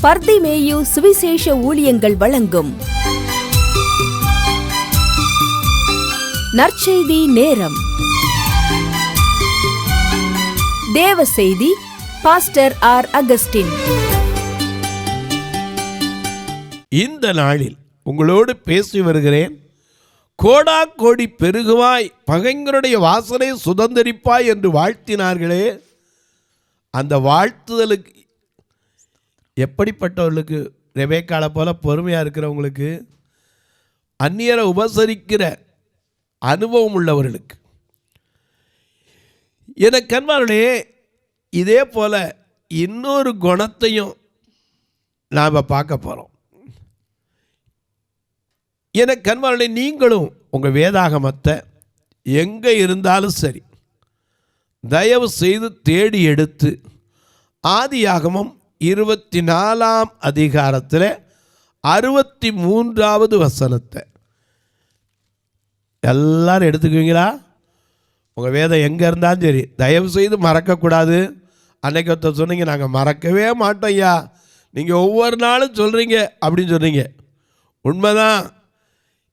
பர்திமேயு சுவிசேஷ ஊழியங்கள் வழங்கும் நற்செய்தி நேரம். தேவ செய்தி பாஸ்டர் ஆர். அகஸ்டின். இந்த நாளில் உங்களோடு பேசி வருகிறேன். கோடா கோடி பெருகுவாய், பகைஞருடைய வாசனை சுதந்தரிப்பாய் என்று வாழ்த்தினார்களே, அந்த வாழ்த்துதலுக்கு எப்படிப்பட்டவர்களுக்கு? ரெபேக்காளை போல பொறுமையாக இருக்கிறவங்களுக்கு, அந்நியரை உபசரிக்கிற அனுபவம் உள்ளவர்களுக்கு. எனக்கு அன்பார்களே, இதே போல இன்னொரு குணத்தையும் நாம் பார்க்க போகிறோம். எனக்கு அன்பார்களே, நீங்களும் உங்கள் வேதாகமத்தை எங்கே இருந்தாலும் சரி, தயவு செய்து தேடி எடுத்து ஆதியாகமம் 24ஆம் அதிகாரத்தில் 63வது வசனத்தை எல்லாரும் எடுத்துக்குவீங்களா? உங்கள் வேதம் எங்கே இருந்தாலும் சரி, தயவு செய்து மறக்கக்கூடாது. அன்னைக்கு ஒருத்தர் சொன்னீங்க, நாங்கள் மறக்கவே மாட்டோம் ஐயா, நீங்கள் ஒவ்வொரு நாளும் சொல்கிறீங்க அப்படின்னு சொன்னீங்க. உண்மைதான்.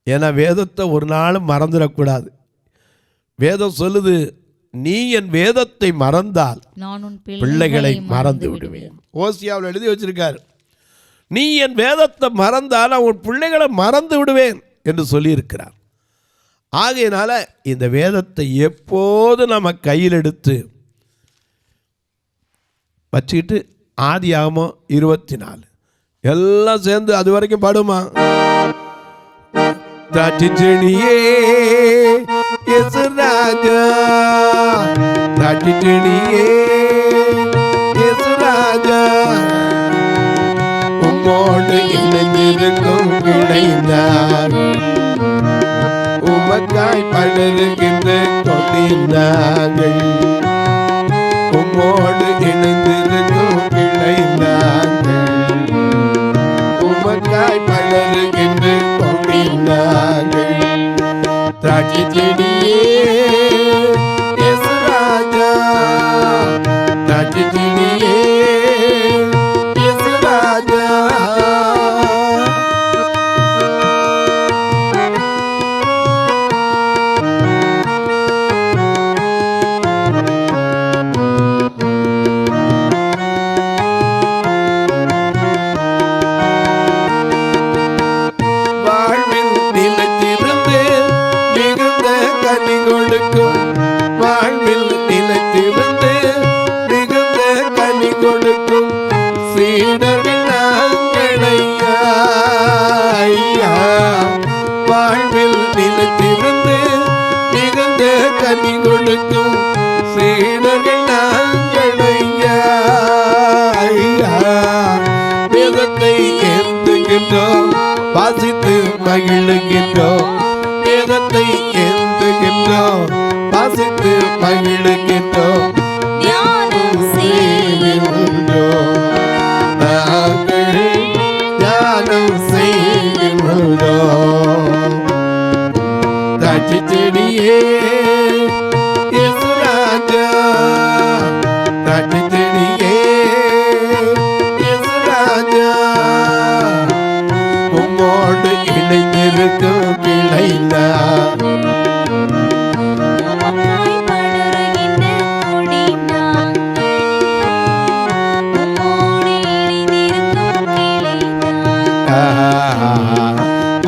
ஏன்னா வேதத்தை ஒரு நாளும் மறந்துடக்கூடாது. வேதம் சொல்லுது, நீ என் வேதத்தை மறந்தால் நான் உன் பிள்ளைகளை மறந்து விடுவேன். ஓசியாவில் எழுதி வச்சிருக்காரு, நீ என் வேதத்தை மறந்தால் நான் உன் பிள்ளைகளை மறந்து விடுவேன் என்று சொல்லியிருக்கிறார். ஆகையினால இந்த வேதத்தை எப்போது நம்ம கையில் எடுத்து வச்சுக்கிட்டு, ஆதியாகமம் 24 எல்லாம் சேர்ந்து அது வரைக்கும் பாடுமா? திராட்சை செடியே இயேசு ராஜா, திராட்சை செடியே இயேசு ராஜா, உம்மோடு இணைந்திருக்கும் இணைந்தார், உமக்காய் பலருகின்ற கொடினார்கள், உம்மோடு இணைந்திருக்கும் இணைந்தார்கள், உமக்காய் பலருகின்ற கொடினார்கள். திராட்சை செடியே இயேசு ராஜா, திராட்சை செடியே இயேசு ராஜா. வாழ்வில் நிலைத்திருந்து மிகுந்த கனி கொடுக்கும் சீடர்கள் நாங்களையா, வாழ்வில் நிலைத்திருந்து மிகுந்த கனி கொடுக்கும் சீடர்கள் நாங்களையா. வேதத்தை ஏந்துகின்றோம், வாசித்து மகிழுகின்றோம், வேதத்தை ஏந்துகின்றோம், வாசித்து மகிழுகின்றோம், தியானம் செய்கின்றோம், நாங்கள் தியானம் செய்கின்றோம். திராட்சை செடியே இயேசு ராஜா, திராட்சை செடியே இயேசு ராஜா, உம்மோடு இணைந்திருக்கும் கிளைந்தார்,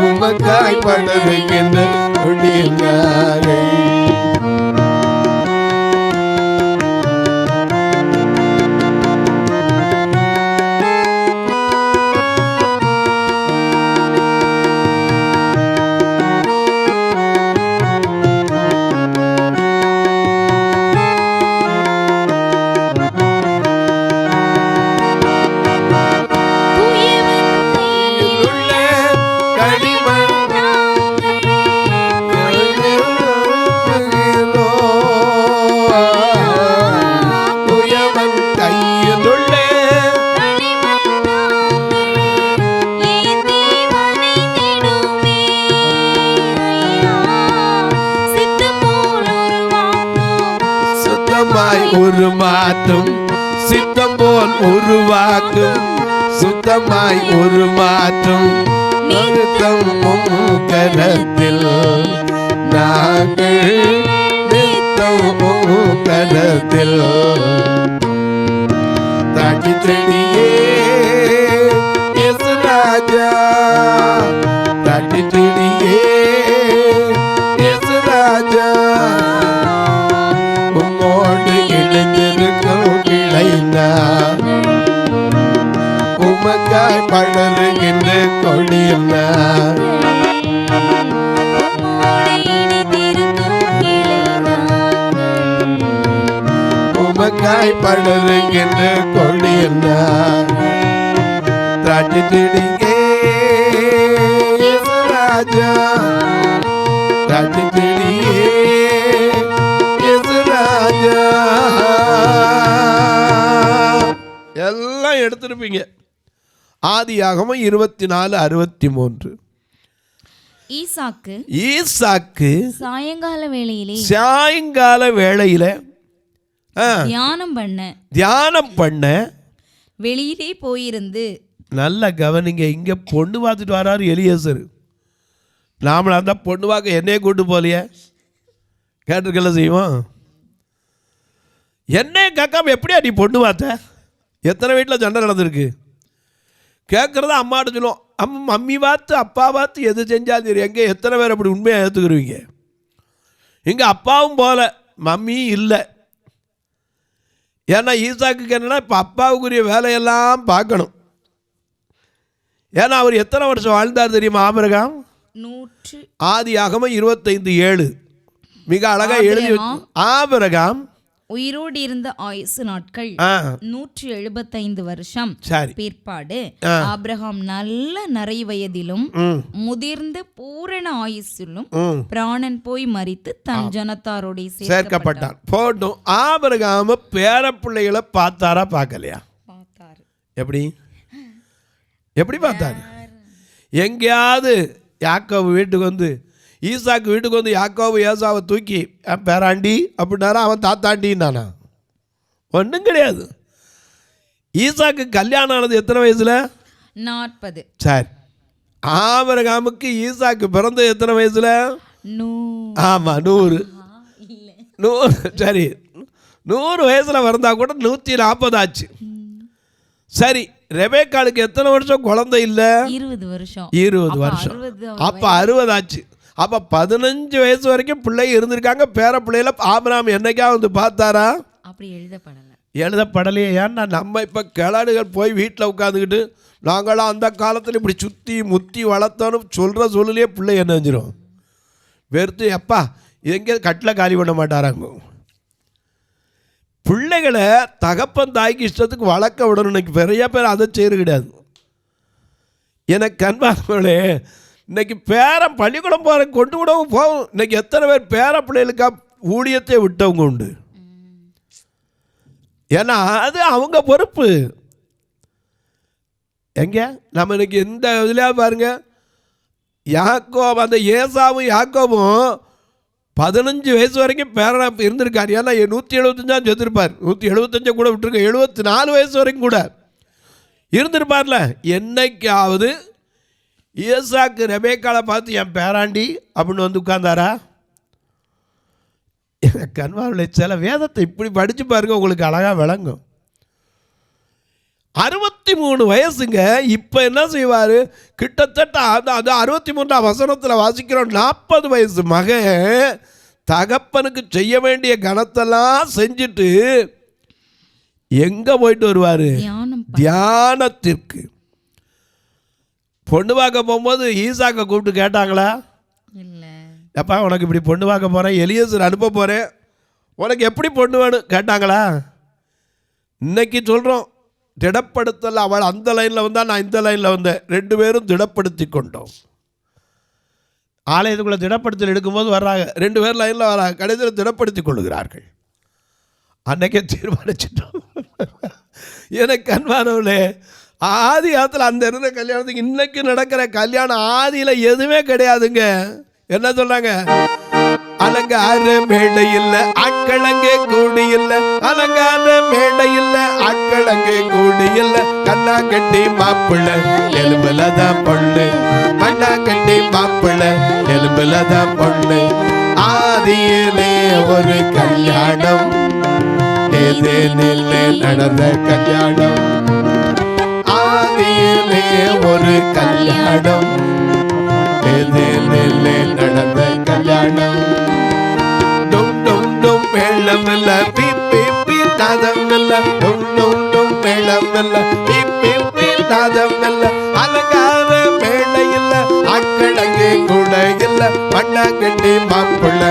உமக்காய் படருகின்ற கொடினார்கள். உருமாற்றும் சித்தம் போல் உருவாக்கும் சுத்தமாய் உருமாற்றும் நித்தம் கரத்தில் நாங்கள் நித்தம் கரத்தில் தாட்டி செடியே ராஜா தாட்டி செடியே ராஜா உம்மோடு இணைந்திருக்கும் கிளைந்தா உமக்காய் படருகின்ற கொடியுன்னா உமக்காய் படருகின்ற கொடியுன்னா தாட்டி செடியே ராஜா தாட்டி செடியே ராஜா. எல்லாம் எடுத்திருப்பீங்க. ஆதியாகமம் 24:63. ஈசாக்கு சாயங்கால வேளையில தியானம் பண்ண வெளியிலே போயிருந்து. நல்ல கவனிங்க, இங்க பொண்ணு பார்த்துட்டு வராரு எலியேசர். நாமளா இருந்தா பொண்ணு பார்க்க என்னையே கூட்டு போலையே, கேட்டிருக்கல செய்வோம். என்னைய கேட்காம எப்படியா நீ பொண்ணு பார்த்த? எத்தனை வீட்டில் சண்டை நடந்திருக்கு. கேட்குறத அம்மாட்ட சொல்லுவோம், மம்மி பார்த்து அப்பா பார்த்து எது செஞ்சாலும் சரி. எங்கே எத்தனை பேர் அப்படி உண்மையாக ஏற்றுக்குருவீங்க? இங்கே அப்பாவும் போல மம்மியும் இல்லை. ஏன்னா ஈசாக்குக்கு என்னென்னா இப்போ அப்பாவுக்குரிய வேலையெல்லாம் பார்க்கணும். ஏன்னா அவர் எத்தனை வருஷம் வாழ்ந்தார் தெரியுமா? ஆபிரகாம் ஆதியாகமம் 25:7 மிக அழகா எழுதி. ஆபிரகாம் உயிரோடு இருந்த ஆயுசு நாட்கள் 175 வருஷம். பிற்பாடு ஆபிரகாம் நல்ல நரை வயதிலும் முதிர்ந்த பூரண ஆயுசிலும் பிராணன் போய் மரித்து தன் ஜனத்தாரோட சேர்க்கப்பட்டான். போட்டும். ஆபிரகாம் பேர பிள்ளைகளை பார்த்தாரா பார்க்கலையா? பார்த்தாரு. எப்படி பார்த்தாரு? எங்கேயாவது யாக்கோபு வீட்டுக்கு வந்து, ஈசாக்கு வீட்டுக்கு வந்து யாக்கோபு ஏசாவை தூக்கி பேராண்டி அப்படின்னாரா? அவன் தாத்தாண்டின்னானா? ஒன்றும் கிடையாது. ஈசாக்கு கல்யாணம் ஆனது எத்தனை வயசுல? 40. சரி, ஆபிரகாமுக்கு ஈசாக்கு பிறந்த எத்தனை வயசுல? ஆமாம் 100. சரி, 100 வயசுல பிறந்தா கூட 140 ஆச்சு. சரி, ரெபேக்காளுக்கு எத்தனை வருஷம் குழந்தை இல்லை? 20 வருஷம். 20 வருஷம். அப்போ 60 ஆச்சு. அப்போ 15 வயசு வரைக்கும் பிள்ளை இருந்திருக்காங்க. பேர பிள்ளையில ஆபிரகாம் என்னைக்கா வந்து பார்த்தாரா? அப்படி எழுதப்படலையே. ஏன்னா நம்ம இப்போ கிளாடுகள் போய் வீட்டில் உட்காந்துக்கிட்டு நாங்களாம் அந்த காலத்தில் இப்படி சுற்றி முத்தி வளர்த்தோன்னு சொல்கிற சொல்லிலே பிள்ளை என்ன செஞ்சிடும் வெறுத்து எப்பா எங்கே கட்டில் காலி பண்ண மாட்டாராங்க. பிள்ளைகளை தகப்பன் தாய்க்கு இஷ்டத்துக்கு வளர்க்க விடணும். இன்னைக்கு பெரிய பேர் அதை செய்யறது கிடையாது. எனக்கு கண்பார்களே, இன்னைக்கு பேரன் பள்ளிக்கூடம் போகிற கொண்டு விடவும் போகும். இன்னைக்கு எத்தனை பேர் பேர பிள்ளைகளுக்கா ஊழியத்தை விட்டவங்க உண்டு. ஏன்னா அது அவங்க பொறுப்பு. எங்க நம்ம இன்னைக்கு எந்த இதுலையா பாருங்க, யாக்கோபு அந்த ஏசாவும் யாக்கோபும் 15 வயசு வரைக்கும் பேரனா இருந்திருக்கார். ஏன்னா 175 செத்துருப்பார். 175 கூட விட்டுருக்க, 74 வயசு வரைக்கும் கூட இருந்திருப்பார்ல. என்னைக்காவது ஈசாக்கு ரெபேக்காளை பார்த்து என் பேராண்டி அப்படின்னு வந்து உட்கார்ந்தாரா? கண்வாவில் சில வேதத்தை இப்படி படித்து பாருங்க, உங்களுக்கு அழகாக விளங்கும். 63 வயசுங்க. இப்போ என்ன செய்வார்? கிட்டத்தட்ட அது 63ஆம் வசனத்தில் வாசிக்கிறோம். 40 வயசு மகன் தகப்பனுக்கு செய்ய வேண்டிய கணத்தெல்லாம் செஞ்சுட்டு எங்கே போயிட்டு வருவார்? தியானத்திற்கு. பொண்ணு பார்க்க போகும்போது ஈசாக்கை கூப்பிட்டு கேட்டாங்களா? இல்லை. எப்பா உனக்கு இப்படி பொண்ணு பார்க்க போகிறேன், எலியேசர் அனுப்ப போகிறேன், உனக்கு எப்படி பொண்ணு வேணும் கேட்டாங்களா? இன்னைக்கு சொல்கிறோம் திடப்படுத்தல். அவள் அந்த லைனில் வந்தால் நான் இந்த லைனில் வந்தேன். 2 பேரும் திடப்படுத்தி கொண்டோம். ஆலயத்துக்குள்ளே திடப்படுத்தல் எடுக்கும்போது வர்றாங்க, 2 பேர் லைனில் வராங்க, கடைசியில் திடப்படுத்தி கொள்ளுகிறார்கள். அன்னைக்கே தீர்மானிச்சிட்டோம். எனக்கு அன்பானவளே, ஆதி காலத்தில் அந்த இருந்த கல்யாணத்துக்கு இன்னைக்கு நடக்கிற கல்யாணம் ஆதியில் எதுவுமே கிடையாதுங்க. என்ன சொல்கிறாங்க? அலங்கார மேடை இல்ல ஆட்களங்கே கூடி இல்ல, அலங்கார மேடை இல்ல ஆட்களங்கே கூடி இல்ல, கண்ணா கட்டி மாப்பிள்ள எலும்புலதான் பொண்ணு, கண்ணா கட்டி மாப்பிள்ள எலும்புலதான் பொண்ணு. ஆதியிலே ஒரு கல்யாணம், ஏதேனிலே நடந்த கல்யாணம், ஆதியிலே ஒரு கல்யாணம், ஏதேனிலே நடந்த கல்யாணம். டும் டும் டும் மேளம் இல்ல பீப் பீப் பீப் நாதம் இல்ல, டும் டும் டும் மேளம் இல்ல பீப் பீப் பீப் நாதம் இல்ல, அலங்கார மேடை இல்ல ஆட்களங்கே கூட இல்ல, மண்ணாங்கட்டி மாப்பிள்ள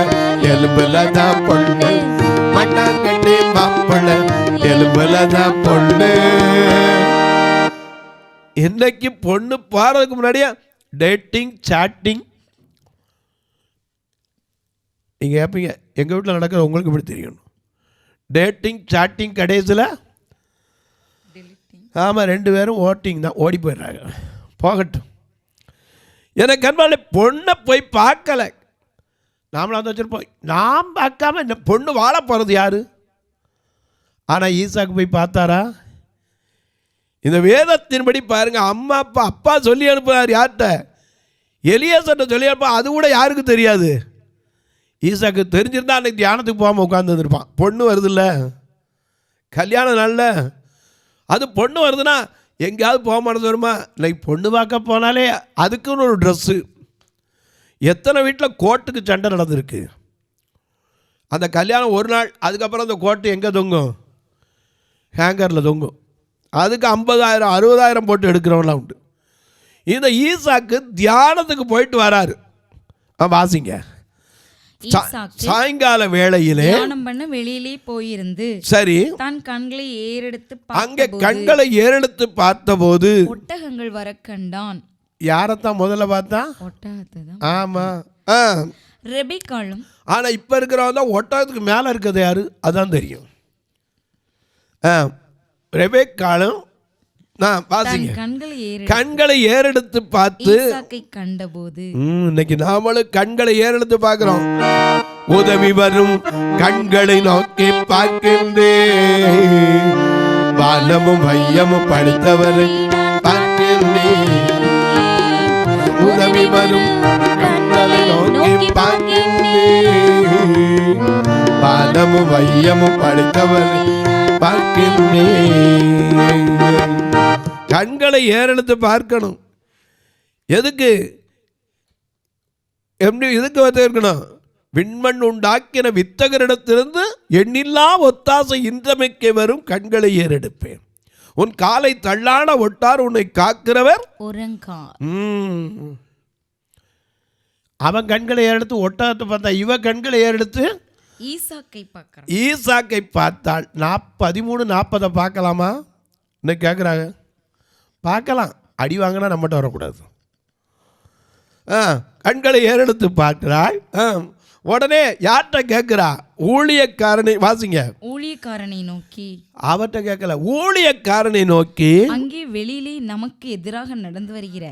எலும்புலதான் பொண்ணு, மண்ணாங்கட்டி மாப்பிள்ள எலும்புலதான் பொண்ணு. இன்னைக்கு பொண்ணு பாடுறதுக்கு முன்னாடியே டேட்டிங் சாட்டிங். நீங்கள் கேட்பீங்க எங்கள் வீட்டில் நடக்கிற உங்களுக்கு இப்படி தெரியணும். டேட்டிங் சாட்டிங் கடைசியில் ஆமாம் 2 பேரும் ஓட்டிங் தான், ஓடி போயிடுறாங்க. போகட்டும். எனக்கு அன்பாலே பொண்ணை போய் பார்க்கல, நாமளும் வந்து வச்சுருப்போம். நாம் பார்க்காம இந்த பொண்ணு வாழ போகிறது யார்? ஆனால் ஈசாக்கு போய் பார்த்தாரா? இந்த வேதத்தின்படி பாருங்க, அம்மா அப்பா சொல்லி அனுப்புறாரு. யார்கிட்ட? எலியாசர்ட்ட சொல்லி அனுப்ப. அது கூட யாருக்கு தெரியாது? ஈசாக்கு தெரிஞ்சிருந்தா அன்றைக்கி தியானத்துக்கு போகாமல் உட்காந்துருப்பான். பொண்ணு வருதுல்ல, கல்யாண நாளில் அது பொண்ணு வருதுன்னா எங்கேயாவது போக மாட்டேது வருமா? இன்னைக்கு பொண்ணு பார்க்க போனாலே அதுக்குன்னு ஒரு ட்ரெஸ்ஸு. எத்தனை வீட்டில் கோட்டுக்கு சண்டை நடந்திருக்கு. அந்த கல்யாணம் ஒரு நாள், அதுக்கப்புறம் அந்த கோட்டு எங்கே தொங்கும்? ஹேங்கரில் தொங்கும். அதுக்கு 50,000 60,000 போட்டு எடுக்கிறவங்களாம் உண்டு. இந்த ஈசாக்கு தியானத்துக்கு போயிட்டு வராரு. வாசிங்க. சாயங்கால வேளையிலே தியானம் பண்ண வெளியிலே போயிருந்து சரி தான் கண்களை ஏறெடுத்து அங்கே கண்களை ஏறெடுத்து பார்த்தபோது ஒட்டகங்கள் வர கண்டான். யாரத்தான் முதல்ல பார்த்தா? ஒட்டகத்தைதான். ஆமா. ரெபெக்காளும். ஆனா இப்ப இருக்கிறவங்க தான் ஒட்டகத்துக்கு மேல இருக்கிறது யாரு அதான் தெரியும். ரெபெக்காளும் கண்களை ஏறெடுத்து பார்த்து கண்டபோது. இன்னைக்கு நாமளும் கண்களை ஏறெடுத்து பார்க்கிறோம். உதவி வரும் கண்களை நோக்கி பார்க்கின்றேன், வானமும் வையமும் படைத்தவரை பார்க்கின்றேன். உதவி வரும் கண்களை நோக்கி பார்க்கின்றேன், வானமும் வையமும் படைத்தவரை பார்க்கின்றேன். கண்களை ஏறெடுத்து பார்க்கணும். எதுக்கு? எப்படி இதுக்கு வந்து இருக்கணும்? விண்மண் உண்டாக்கின வித்தகரிடத்திலிருந்து எண்ணில்லா ஒத்தாசை இன்றமைக்க வரும் கண்களை ஏறெடுப்பேன். உன் காலை தள்ளாட ஒட்டார் உன்னை காக்கிறவர் உறங்கார். அவன் கண்களை ஏறெடுத்து ஒட்டகத்தை பார்த்தா, இவ கண்களை ஏறெடுத்து ஈசாக்கை பார்த்தாள். 13-40 பார்க்கலாமா? இன்னைக்கு கேட்குறாங்க. பார்க்கலாம், அடி வாங்கினா நம்மகிட்ட வரக்கூடாது. கண்களை ஏறெடுத்து பார்க்கிறாள். உடனே யார்கிட்ட கேட்கிறா? ஊழியக்காரனை. வாசிங்க. ஊழியக்காரனை நோக்கி. அவர்கிட்ட கேட்கல, ஊழியக்காரனை நோக்கி. அங்கே வெளியிலே நமக்கு எதிராக நடந்து வருகிற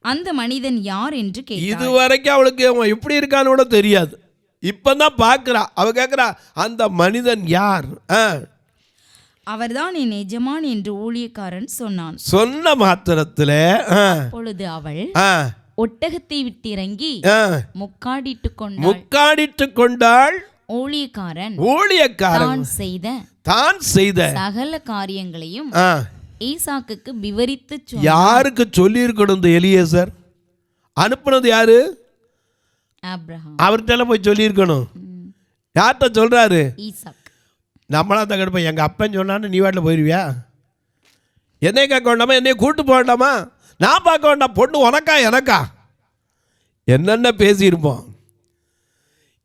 அந்த மனிதன் யார் என்று கேட்டாள். இதுவரைக்கும் அவளுக்கு அவன் எப்படி இருக்கான்னு கூட தெரியாது. இப்பதான் பார்க்கிறா. அவ கேட்கிறா, அந்த மனிதன் யார்? அவர்தான் என் எஜமான் என்று ஊழியக்காரன் சொன்னான். சொன்ன மாத்திரத்தில் அப்பொழுது அவள் ஒட்டகத்தை விட்டிறங்கி முக்காடிட்டு கொண்டாள். ஊழியக்காரன் தான் செய்த சகல காரியங்களையும் ஈசாக்குக்கு விவரித்து சொன்னான். யாருக்கு சொல்லி இருக்கணும்? இந்த எலியேசர் அனுப்புனது யாரு? ஆபிரகாம். அவர்கிட்ட போய் சொல்லி இருக்கணும். யார்கிட்ட சொல்றாரு? ஈசாக். நம்மளா தான் கிடப்போம். எங்கள் அப்பன் சொன்னான்னு நீ வாட்டில் போயிடுவியா? என்னை கேட்க வேண்டாமா? என்னைய கூட்டு போக வேண்டாமா? நான் பார்க்க வேண்டாம். பொண்ணு உனக்கா எனக்கா? என்னென்ன பேசியிருப்போம்.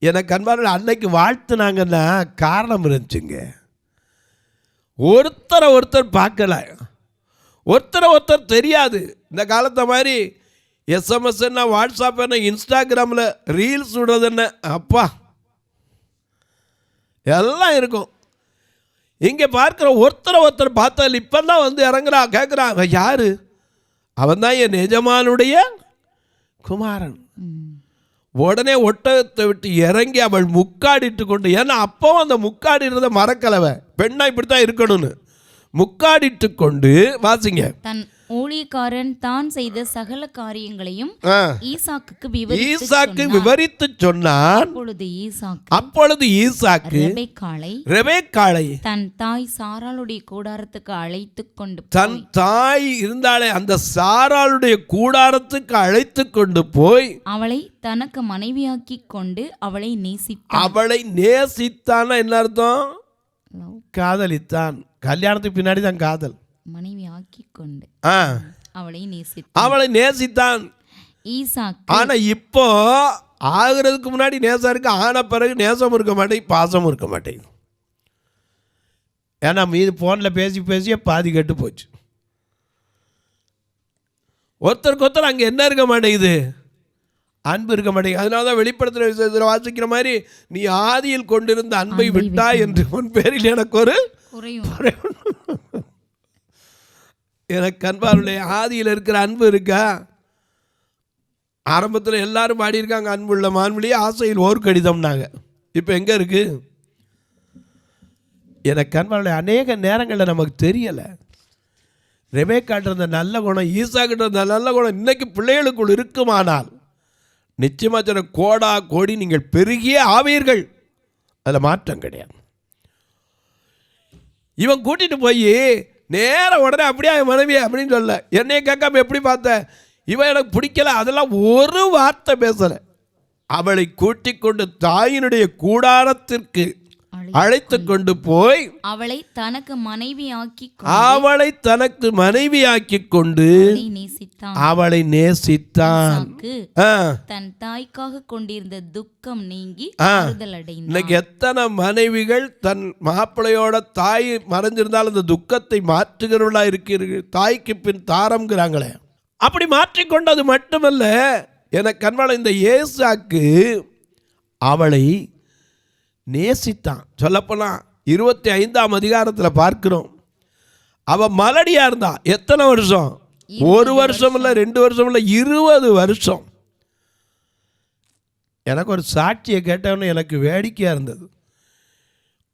எனக்கு அன்பான அன்னைக்கு வாழ்த்துனாங்கன்னா காரணம் இருந்துச்சுங்க. ஒருத்தர் பார்க்கல, ஒருத்தர் தெரியாது. இந்த காலத்தை மாதிரி எஸ்எம்எஸ் என்ன, வாட்ஸ்அப் என்ன, இன்ஸ்டாகிராமில் ரீல்ஸ் விடுறது என்ன, அப்பா எல்லாம் இருக்கும். இங்கே பார்க்குற ஒருத்தர் பார்த்ததில் இப்போ தான் வந்து இறங்குறா. கேட்குறான், யாரு? அவன் தான் என் எஜமானுடைய குமாரன். உடனே ஒட்டகத்தை விட்டு இறங்கி அவள் முக்காடிட்டு கொண்டு, ஏன்னா அப்போவும் அந்த முக்காடிறத மறக்கலவ, பெண்ணா இப்படித்தான் இருக்கணும்னு முக்காடிட்டு கொண்டு, வாசிங்க, தன் ஊழியக்காரன் தான் செய்த சகல காரியங்களையும் ஈசாக்குக்கு விவரித்து சொன்னான். அப்பொழுது ஈசாக்கு ரெபெக்காளை தன் தாய் சாராளுடைய கூடாரத்துக்கு அழைத்து கொண்டு, தன் தாய் இருந்தாலே அந்த சாராளுடைய கூடாரத்துக்கு அழைத்து கொண்டு போய் அவளை தனக்கு மனைவியாக்கி கொண்டு அவளை நேசித்தான். அவளை நேசித்தான் என்ன அர்த்தம்? காதலித்தான். கல்யாணத்துக்கு பின்னாடி தான் காதல். மனைவி ஆக்கி கொண்டு அவளை நேசித்தான் ஈசாக்கு. ஆனா இப்போ ஆகுறதுக்கு முன்னாடி நேசம் இருக்கு, ஆன பிறகு நேசம் இருக்க மாட்டேங்குது, பாசம் இருக்க மாட்டேங்குது. ஏன்னா மீது போன்ல பேசி பேசியே பாதி கெட்டு போச்சு. ஒருத்தருக்கு ஒருத்தர் அங்க என்ன இருக்க மாட்டேங்குது? அன்பு இருக்க மாட்டேங்குது. அதனாலதான் வெளிப்படுத்துற விஷயத்தில் வாசிக்கிற மாதிரி, நீ ஆதியில் கொண்டிருந்த அன்பை விட்டாய் என்று உன் பேரில் எனக்கு ஒரு எனக்கு அன்பாருடைய ஆதியில் இருக்கிற அன்பு இருக்கா? ஆரம்பத்தில் எல்லாரும் பாடி இருக்காங்க, அன்புள்ள மான்மொழி ஆசையில் ஓர் கடிதம்னாங்க. இப்போ எங்கே இருக்கு? எனக்கு அன்பாருடைய அநேக நேரங்களில் நமக்கு தெரியலை. ரெபெக்காட்ட இருந்த நல்ல குணம், ஈசாக்கிட்ட இருந்த நல்ல குணம் இன்னைக்கு பிள்ளைகளுக்குள் இருக்குமானால் நிச்சயமாக சில கோடா கோடி நீங்கள் பெருகியே ஆவீர்கள். அதில் மாற்றம் கிடையாது. இவன் கூட்டிட்டு போய் நேர உடனே அப்படியே மனைவி அப்படின்னு சொல்ல, என்னைய கேட்காம எப்படி பார்த்த, இவன் எனக்கு பிடிக்கல, அதெல்லாம் ஒரு வார்த்தை பேசல. அவளை கூட்டிக் கொண்டு தாயினுடைய கூடாரத்திற்கு அழைத்து கொண்டு போய் அவளை தனக்கு மனைவியாக்கி கொண்டு அவளை நேசித்தான். தன் தாய்க்காக கொண்டிருந்த துக்கம் நீங்கி இன்னைக்கு எத்தனை மனைவிகள் தன் மாப்பிள்ளையோட தாய் மறைஞ்சிருந்தால் அந்த துக்கத்தை மாற்றுகிறவர்களா இருக்கிறீர்கள். தாய்க்கு பின் தாரம்ங்கிறாங்களே, அப்படி மாற்றிக்கொண்டது மட்டுமல்ல, எனக்கு கண்வாள இந்த ஏசாக்கு அவளை நேசித்தான். சொல்லப்போனால் 25ஆம் அதிகாரத்தில் பார்க்கிறோம், அவள் மலடியா இருந்தா. எத்தனை வருஷம்? 1 வருஷம் இல்லை, 2 வருஷம் இல்லை, 20 வருஷம். எனக்கு ஒரு சாட்சியை கேட்டவொன்னு எனக்கு வேடிக்கையாக இருந்தது.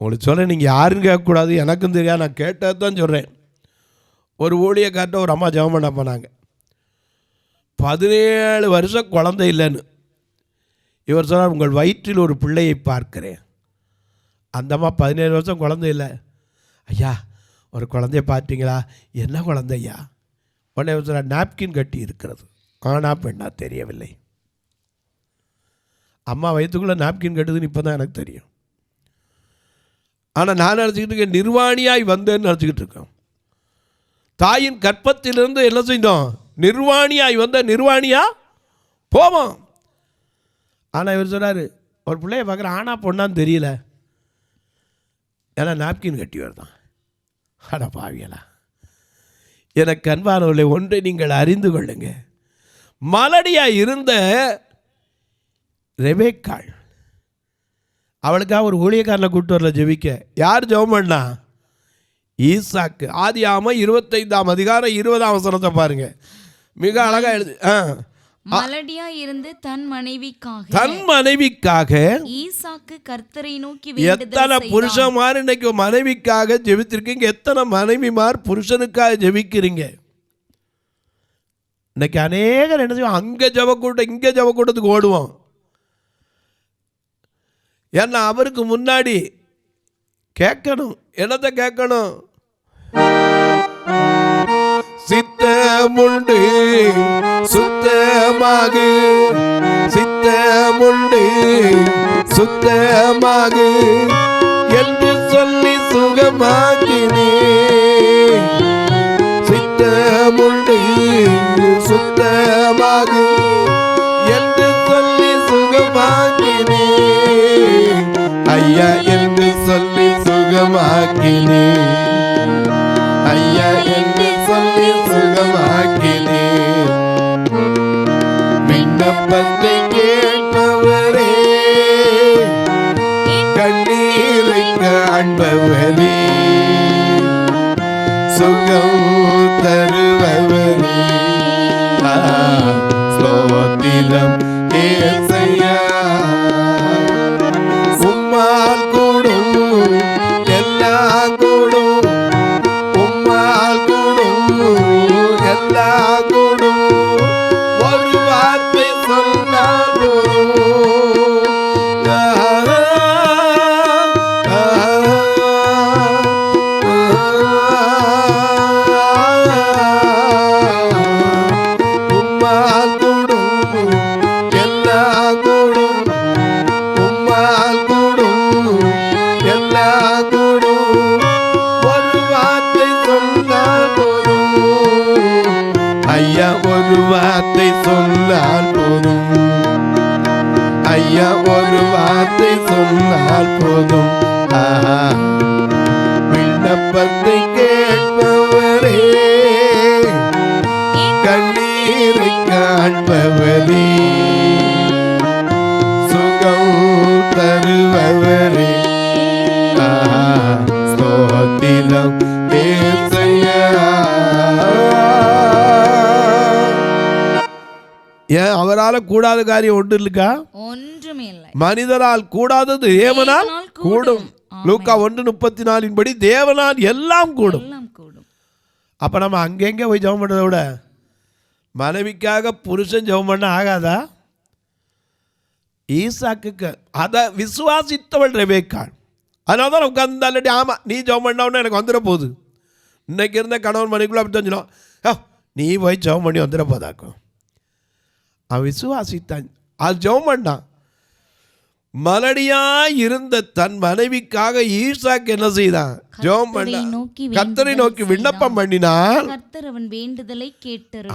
உங்களுக்கு சொல்ல, நீங்கள் யாருன்னு கேட்கக்கூடாது, எனக்கும் தெரியாது, நான் கேட்டது தான் சொல்கிறேன். ஒரு ஊழியக்கார்ட்ட ஒரு அம்மா ஜெபம் பண்ண போனாங்க. 17 வருஷம் குழந்தை இல்லைன்னு. இவர் சொன்னார், உங்கள் வயிற்றில் ஒரு பிள்ளையை பார்க்கிறேன். அந்த அம்மா 17 வருஷம் குழந்தை இல்லை. ஐயா, ஒரு குழந்தைய பார்த்தீங்களா? என்ன குழந்தையா? உடனே சொன்னார், நாப்கின் கட்டி இருக்கிறது, ஆனா பெண்ணா தெரியவில்லை. அம்மா வயிற்றுக்குள்ளே நாப்கின் கட்டுதுன்னு இப்போ தான் எனக்கு தெரியும். ஆனால் நான் நினச்சிக்கிட்டு இருக்கேன், நிர்வாணியாய் வந்தேன்னு நினச்சிக்கிட்டு இருக்கேன். தாயின் கற்பத்திலிருந்து என்ன செய்தோம்? நிர்வாணியாய் வந்த நிர்வாணியா போவோம். ஆனால் இவர் சொன்னார், ஒரு பிள்ளைய பார்க்குற ஆனா பொண்ணான்னு தெரியல, ஏன்னா நாப்கின் கட்டி வருதான். அட பாவியலா! எனக்கு அன்பானவர்களே, ஒன்றை நீங்கள் அறிந்து கொள்ளுங்க. மலடியாக இருந்த ரெபெக்காள், அவளுக்காக ஒரு ஊழியக்காரனை கூப்பிட்டு வரல ஜெபிக்க. யார் ஜெபம் பண்ணா? ஈசாக்கு. ஆதியாகமம் 25ஆம் அதிகாரம் 20ஆம் வசனத்தை பாருங்க, மிக அழகா எழுது. மலடியா இருந்து தன் மனைவிக்காக ஈசாக்கு கர்த்தரை நோக்கி எத்தனை புருஷன்மார் இன்னைக்கு மனைவிக்காக ஜெபித்திருக்கீங்க? எத்தனை மனைவிமார் புருஷனுக்காக ஜெபிக்கிறீங்க? இன்னைக்கு அநேகர் என்ன செய்வோம்? அங்க ஜெபக்கூட்டம் இங்க ஜெபக்கூட்டத்துக்கு ஓடுவோம். ஏன்னா அவருக்கு முன்னாடி கேட்கணும். என்னத்தை கேட்கணும்? சித்தமுண்டு சுத்தமாக, சித்தமுண்டு சுத்தமாக என்று சொல்லி சுகமாக்கினே. சித்தமுண்டு சுத்தமாக என்று சொல்லி சுகமாக்கினே. ஐயா என்று சொல்லி சுகமாக்கினே. ஐயா என்று சொல்லி சுகமாக்கினே. விண்ணப்பத்தை கேட்பவரே, கண்ணீரை காண்பவரே, சுகம் தருபவரே, ஸ்தோத்திரம் ஏசையா. வார்த்தை சொன்னால் போதும் ஐயா, ஒரு வார்த்தை சொன்னால் போதும். விண்ணப்பத்தை கேட்பவரே, கண்ணீரை காண்பவரே, சுகம் தருபவரே, ஸ்தோத்திரம் ஏசையா. ஏன் அவரால் கூடாத காரியம் ஒன்று இல்லைக்கா? ஒன்றுமே இல்லை. மனிதரால் கூடாதது தேவனால் கூடும். லூக்கா 1:34 படி தேவனால் எல்லாம் கூடும். அப்ப நம்ம அங்கெங்க போய் ஜெபம் பண்றதை விட மனைவிக்காக புருஷன் ஜெபம் பண்ண ஆகாதா? ஈசாக்கு அதை விசுவாசித்தவள் ரெபேக்காள். அதனால தான் உட்கார்ந்து இல்லாட்டி ஆமாம் நீ ஜெபம் பண்ணாவுன்னு எனக்கு வந்துட போகுது. இன்னைக்கு இருந்த கணவன் மனைக்குள்ள அப்படி தெரிஞ்சிடும், நீ போய் ஜெபம் பண்ணி வந்துட போதாக்கும். அவன் விசுவாசித்தான், அது ஜெபம் பண்ணான். மலடியாய் இருந்த தன் மனைவிக்காக ஈசாக்கு என்ன செய்தான்? ஜெபம் பண்ணான். கர்த்தரை நோக்கி விண்ணப்பம் பண்ணினான். அவன் வேண்டுதலை கேட்டார்.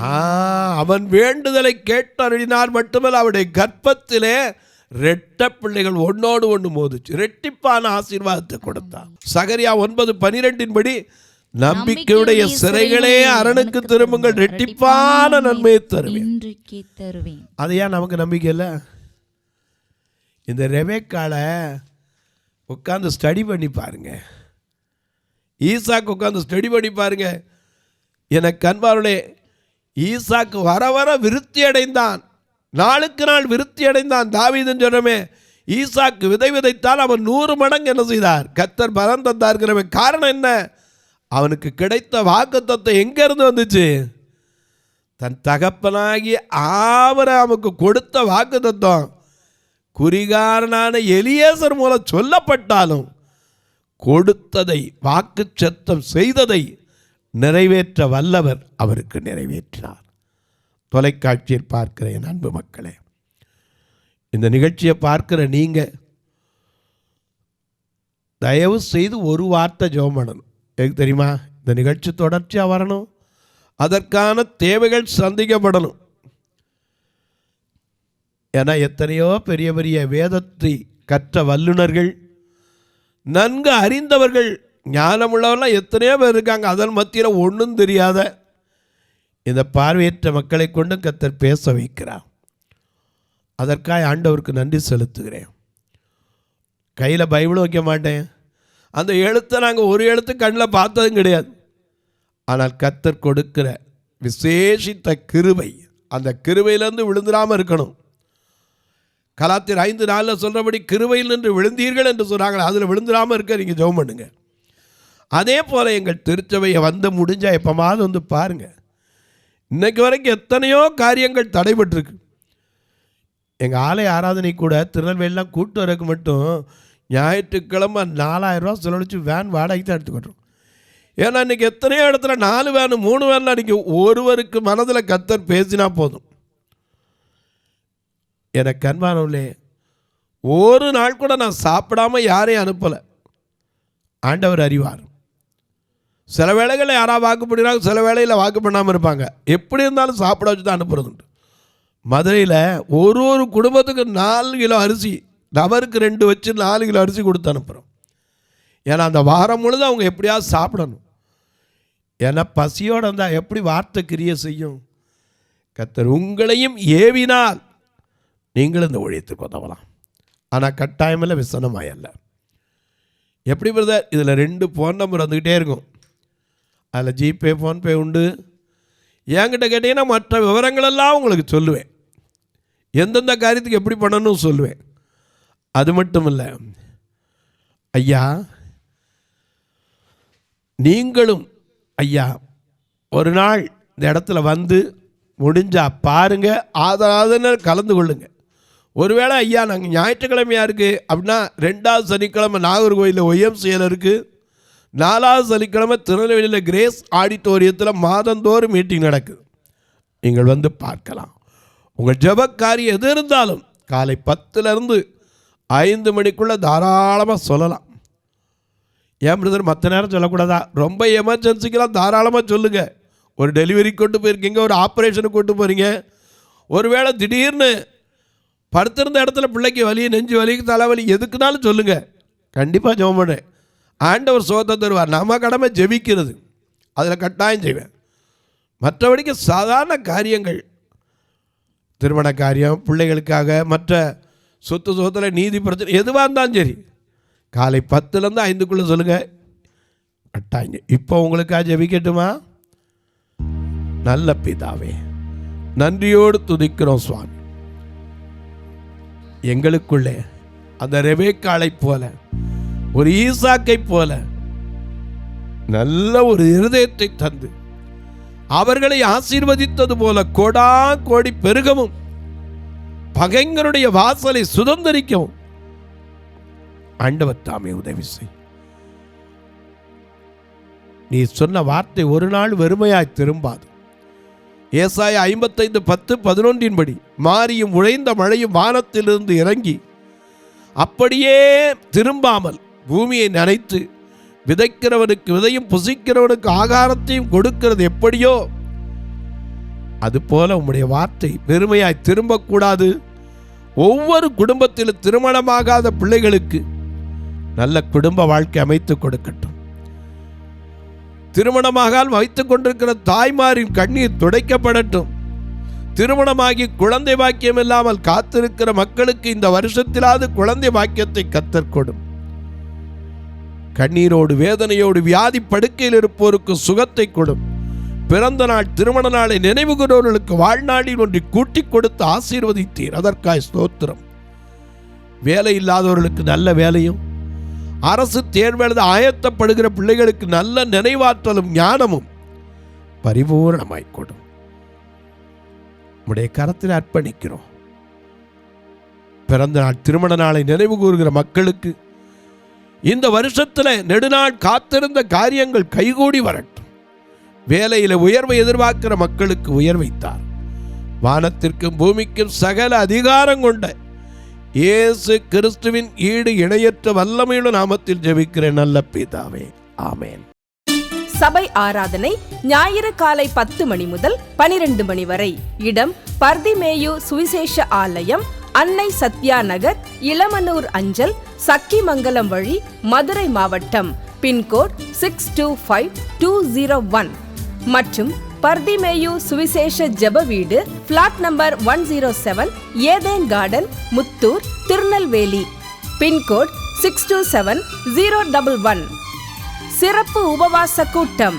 அவன் வேண்டுதலை கேட்டருளினார். மட்டுமல்ல, அவருடைய கர்ப்பத்திலே ரெட்ட பிள்ளைகள் ஒன்னோடு ஒன்று மோதிச்சு. ரெட்டிப்பான ஆசீர்வாதத்தை கொடுத்தான். சகரியா 9:12 படி நம்பிக்கையுடைய சிறைகளே அரணுக்கு திரும்புங்கள், ரெட்டிப்பான நன்மையை தருவேன். அது ஏன் நமக்கு நம்பிக்கை இல்லை? இந்த ரெபேக்காளை உட்காந்து ஸ்டடி பண்ணி பாருங்க, ஈசாக்கு உட்காந்து ஸ்டடி பண்ணி பாருங்க. எனக்கு அன்பார்களே, ஈசாக்கு வர வர விருத்தி அடைந்தான், நாளுக்கு நாள் விருத்தி அடைந்தான். தாவீதுன்னு சொல்றமே, ஈசாக்கு விதை விதைத்தால் அவன் 100 மடங்கு என்ன செய்தார்? கர்த்தர் பலன் தந்தார்கிறவன். காரணம் என்ன? அவனுக்கு கிடைத்த வாக்குத்தத்தம் எங்கிருந்து வந்துச்சு? தன் தகப்பனாகி ஆபிரகாமுக்கு கொடுத்த வாக்குத்தத்தம் குறிகாரனான எலியேசர் மூலம் சொல்லப்பட்டாலும் கொடுத்ததை, வாக்கு சத்தம் செய்ததை நிறைவேற்ற வல்லவர் அவருக்கு நிறைவேற்றினார். தொலைக்காட்சியில் பார்க்கிற என் அன்பு மக்களே, இந்த நிகழ்ச்சியை பார்க்கிற நீங்கள் தயவு செய்து ஒரு வார்த்தை ஜெபம் பண்ணணும். எனக்கு தெரியுமா? இந்த நிகழ்ச்சி தொடர்ச்சியாக வரணும், அதற்கான தேவைகள் சந்திக்கப்படணும். ஏன்னா எத்தனையோ பெரிய பெரிய வேதத்தை கற்ற வல்லுநர்கள், நன்கு அறிந்தவர்கள், ஞானமுள்ளவர்களாம் எத்தனையோ பேர் இருக்காங்க. அதன் மத்தியில் ஒன்றும் தெரியாத இந்த பார்வையற்ற மக்களை கொண்டு கர்த்தர் பேச வைக்கிறார். அதற்காக ஆண்டவருக்கு நன்றி செலுத்துகிறேன். கையில் பைபிளும் வைக்க மாட்டேன். அந்த எழுத்தை நாங்கள் ஒரு எழுத்து கண்ணில் பார்த்ததும் கிடையாது. ஆனால் கர்த்தர் கொடுக்கிற விசேஷித்த கிருபை, அந்த கிருபையிலேருந்து விழுந்துடாமல் இருக்கணும். கலாத்தியர் 5:4 சொல்கிறபடி கிருபையில் நின்று விழுந்தீர்கள் என்று சொல்கிறாங்க. அதில் விழுந்துடாமல் இருக்க நீங்கள் ஜெபம் பண்ணுங்க. அதே போல் எங்கள் திருச்சபையை வந்து முடிஞ்சால் எப்போமாவது வந்து பாருங்கள். இன்றைக்கு வரைக்கும் எத்தனையோ காரியங்கள் தடைபட்டிருக்கு. எங்கள் ஆலய ஆராதனை கூட திருநெல்வேலிலாம் கூட்டு வரக்கு மட்டும் ஞாயிற்றுக்கிழமை 4000 ரூபா செலவழித்து வேன் வாடகைக்கு தான் எடுத்துக்கிட்டோம். ஏன்னா இன்றைக்கி எத்தனையோ இடத்துல 4 வேனு 3 வேனில் அன்றைக்கி ஒருவருக்கு மனதில் கர்த்தர் பேசினா போதும். எனக்கு அன்பானவர்களே, ஒரு நாள் கூட நான் சாப்பிடாமல் யாரையும் அனுப்பலை. ஆண்டவர் அறிவார். சில வேளைகளில் யாராவது வாக்கு பண்ணிடுறாங்க, சில வேளையில் வாக்கு பண்ணாமல் இருப்பாங்க. எப்படி இருந்தாலும் சாப்பிட வச்சு தான் அனுப்புறதுண்டு. மதுரையில் ஒரு குடும்பத்துக்கு 4 கிலோ அரிசி, நபருக்கு 2 வச்சு 4 கிலோ அரிசி கொடுத்து அனுப்புகிறோம். ஏன்னா அந்த வாரம் முழுதும் அவங்க எப்படியாவது சாப்பிடணும். ஏன்னா பசியோடு இருந்தால் எப்படி வார்த்தை கிரியை செய்யும்? கர்த்தர் உங்களையும் ஏவினால் நீங்களும் இந்த ஊழியத்துக்கு உதவலாம். ஆனால் கட்டாயமில்லை, விசனமாயல்ல. எப்படி பிரதர்? இதில் 2 ஃபோன் நம்பர் வந்துக்கிட்டே இருக்கும். அதில் ஜிபே, ஃபோன்பே உண்டு. என்கிட்ட கேட்டிங்கன்னா மற்ற விவரங்களெல்லாம் உங்களுக்கு சொல்லுவேன். எந்தெந்த காரியத்துக்கு எப்படி பண்ணணும்னு சொல்லுவேன். அது மட்டும் இல்லை ஐயா, நீங்களும் ஐயா ஒரு நாள் இந்த இடத்துல வந்து முடிஞ்சா பாருங்கள், ஆதரவு கலந்து கொள்ளுங்க. ஒருவேளை ஐயா நாங்கள் ஞாயிற்றுக்கிழமையாக இருக்குது அப்படின்னா 2வது சனிக்கிழமை நாகர்கோயிலில் ஒய்எம்சியில் இருக்குது, 4வது சனிக்கிழமை திருநெல்வேலியில் கிரேஸ் ஆடிட்டோரியத்தில் மாதந்தோறும் மீட்டிங் நடக்குது. நீங்கள் வந்து பார்க்கலாம். உங்கள் ஜெபக்காரியம் எது இருந்தாலும் காலை 10லேருந்து 5 மணிக்குள்ளே தாராளமாக சொல்லலாம். ஏன் பிரதர் மற்ற நேரம் சொல்லக்கூடாதா? ரொம்ப எமர்ஜென்சிக்கெல்லாம் தாராளமாக சொல்லுங்கள். ஒரு டெலிவரி கொண்டு போயிருக்கீங்க, ஒரு ஆப்ரேஷனுக்கு கொண்டு போகிறீங்க, ஒருவேளை திடீர்னு படுத்திருந்த இடத்துல பிள்ளைக்கு வலி, நெஞ்சு வலிக்கு, தலைவலி, எதுக்குனாலும் சொல்லுங்கள், கண்டிப்பாக ஜெபம் பண்ணுறேன். ஆண்டவர் சுகத்தை தருவார். நம்ம கடமை ஜெபிக்கிறது, அதில் கட்டாயம் செய்வேன். மற்றபடிக்கு சாதாரண காரியங்கள், திருமண காரியம், பிள்ளைகளுக்காக, மற்ற சொத்து சுகத்தில் நீதி பிரச்சனை எதுவாக இருந்தாலும் சரி, காலை 10லேருந்து 5க்குள்ளே சொல்லுங்கள், கட்டாயம். இப்போ உங்களுக்காக ஜெபிக்கட்டுமா? நல்ல பிதாவே, நன்றியோடு துதிக்கிறோம் சுவாமி. எங்களுக்குள்ளே அந்த ரெபேக்காளை போல, ஒரு ஈசாக்கை போல நல்ல ஒரு இருதயத்தை தந்து அவர்களை ஆசீர்வதித்தது போல கோடா கோடி பெருகவும் பகைஞருடைய வாசலை சுதந்திரிக்கவும் ஆண்டவர் தாமே உதவி செய். நீ சொன்ன வார்த்தை ஒரு நாள் வெறுமையாய் திரும்பாது. ஏசாயா 55:10-11 படி மாரியும் உழைந்த மழையும் வானத்திலிருந்து இறங்கி அப்படியே திரும்பாமல் பூமியை நனைத்து விதைக்கிறவனுக்கு விதையும் புசிக்கிறவனுக்கு ஆகாரத்தையும் கொடுக்கிறது எப்படியோ அதுபோல உம்முடைய வார்த்தை வெறுமையாய் திரும்பக்கூடாது. ஒவ்வொரு குடும்பத்திலும் திருமணமாகாத பிள்ளைகளுக்கு நல்ல குடும்ப வாழ்க்கை அமைத்து கொடுக்கட்டும். திருமணமாக வைத்துக் கொண்டிருக்கிற தாய்மாரின் கண்ணீர் துடைக்கப்படட்டும். திருமணமாகி குழந்தை பாக்கியம் இல்லாமல் காத்திருக்கிற மக்களுக்கு இந்த வருஷத்திலாவது குழந்தை பாக்கியத்தை கர்த்தர் கொடும். கண்ணீரோடு வேதனையோடு வியாதி படுக்கையில் இருப்போருக்கு சுகத்தை கொடும். பிறந்த நாள் திருமண நாளை நினைவு கூறுவர்களுக்கு வாழ்நாளில் ஒன்றை கூட்டிக் கொடுத்து ஆசீர்வதித்தீர், அதற்காய் ஸ்தோத்திரம். வேலை இல்லாதவர்களுக்கு நல்ல வேலையும், அரசு தேர்வு எழுத ஆயத்தப்படுகிற பிள்ளைகளுக்கு நல்ல நினைவாற்றலும் ஞானமும் பரிபூர்ணமாய் கொடும். உம்முடைய கரத்தில் அர்ப்பணிக்கிறோம். பிறந்த நாள் திருமண நாளை நினைவு கூறுகிற மக்களுக்கு இந்த வருஷத்தில் நெடுநாள் காத்திருந்த காரியங்கள் கைகூடி வரட்டும். வேலையில் உயர்வை எதிர்பார்க்கிற மக்களுக்கு உயர்வைத்தார். வானத்திற்கும் பூமிக்கும் சகல அதிகாரம் கொண்ட இயேசு கிறிஸ்துவின் ஈடு இணையற்ற வல்லமையுள்ள நாமத்தில் ஜெபிக்கிறேன் நல்ல பிதாவே, ஆமென். சபை ஆராதனை ஞாயிறு காலை 10 மணி முதல் 12 மணி வரை. இடம் பர்திமேயு சுவிசேஷ ஆலயம், அன்னை சத்யா நகர், இளமனூர் அஞ்சல், சக்கிமங்கலம் வழி, மதுரை மாவட்டம். பின்கோட் 625201 மற்றும் பர்திமேயு சுவிசேஷ ஜெப வீடு, flat number 107, Eden garden, Muthur, Tirunelveli. Pincode 627011. சிறப்பு உபவாச கூட்டம்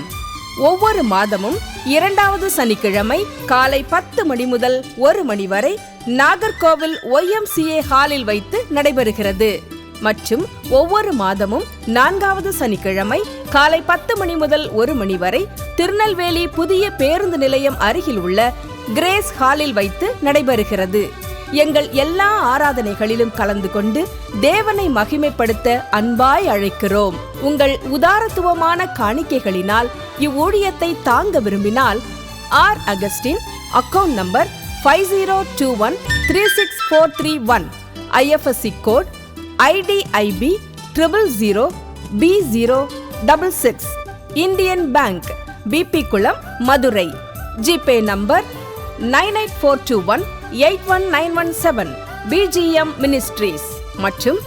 ஒவ்வொரு மாதமும் 2வது சனிக்கிழமை காலை 10 மணி முதல் 1 மணி வரை நாகர்கோவில் YMCA ஹாலில் வைத்து நடைபெறுகிறது. மற்றும் ஒவ்வொரு மாதமும் 4வது சனிக்கிழமை காலை 10 மணி முதல் 1 மணி வரை திருநெல்வேலி புதிய பேருந்து நிலையம் அருகில் உள்ள கிரேஸ் ஹாலில் வைத்து நடைபெறுகிறது. எங்கள் எல்லா ஆராதனைகளிலும் கலந்து கொண்டு தேவனை மகிமைப்படுத்த அன்பாய் அழைக்கிறோம். உங்கள் உதாரத்துவமான காணிக்கைகளினால் இவ்வூழியத்தை தாங்க விரும்பினால் R Augustine, account number 5021364331, IFSC code IDIB 000B066, Indian Bank, BP Kulam, Madurai. GPay number 9842181917, BGM ministries மற்றும்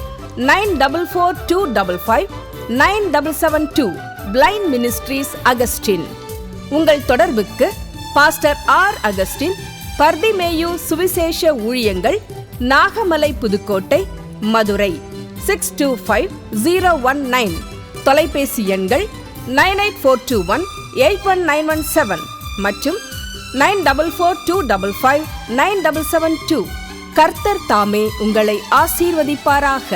9442559772, பிளைண்ட் மினிஸ்ட்ரீஸ் அகஸ்டின். உங்கள் தொடர்புக்கு பாஸ்டர் ஆர் அகஸ்டின், பர்திமேயு சுவிசேஷ ஊழியங்கள், நாகமலை, புதுக்கோட்டை, மதுரை 625019. தொலைபேசி எண்கள் 9842181917 மற்றும் 9442559772. கர்த்தர் தாமே உங்களை ஆசீர்வதிப்பாராக.